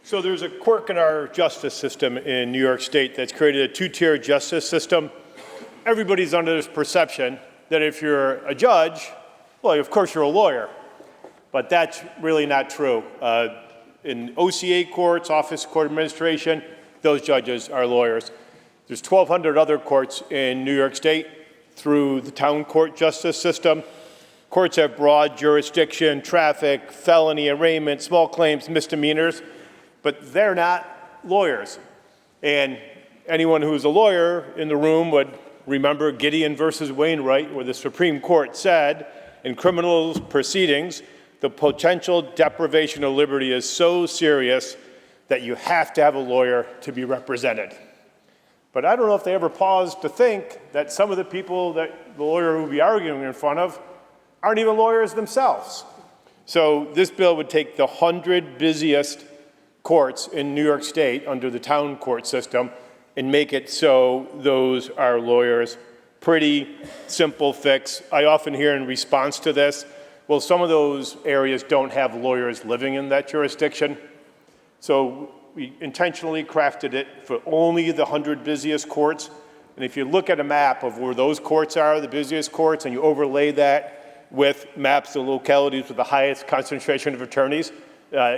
So there's a quirk in our justice system in New York State that's created a two-tier justice system. Everybody's under this perception that if you're a judge, well, of course you're a lawyer. But that's really not true. In OCA courts, Office of Court Administration, those judges are lawyers. There's 1,200 other courts in New York State through the town court justice system. Courts have broad jurisdiction, traffic, felony, arraignment, small claims, misdemeanors, but they're not lawyers. And anyone who's a lawyer in the room would remember Gideon versus Wainwright, where the Supreme Court said, in criminal proceedings, the potential deprivation of liberty is so serious that you have to have a lawyer to be represented. But I don't know if they ever paused to think that some of the people that the lawyer would be arguing in front of aren't even lawyers themselves. So this bill would take the 100 busiest courts in New York State under the town court system and make it so those are lawyers. Pretty simple fix. I often hear in response to this, well, some of those areas don't have lawyers living in that jurisdiction. So we intentionally crafted it for only the 100 busiest courts. And if you look at a map of where those courts are, the busiest courts, and you overlay that with maps of localities with the highest concentration of attorneys,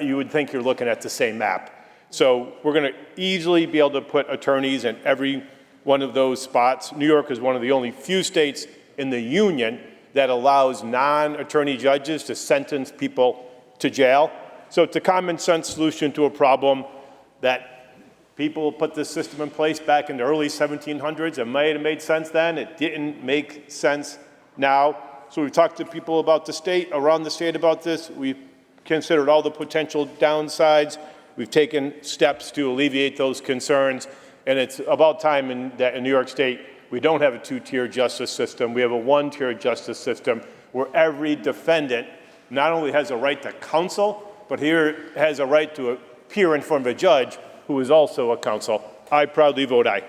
you would think you're looking at the same map. So we're going to easily be able to put attorneys in every one of those spots. New York is one of the only few states in the union that allows non-attorney judges to sentence people to jail. So it's a common sense solution to a problem that people put this system in place back in the early 1700s. It might have made sense then. It didn't make sense now. So we've talked to people about the state, around the state about this. We've considered all the potential downsides. We've taken steps to alleviate those concerns. And it's about time that in New York State, we don't have a two-tier justice system. We have a one-tier justice system where every defendant not only has a right to counsel, but here has a right to appear in front of a judge who is also a counsel. I proudly vote aye.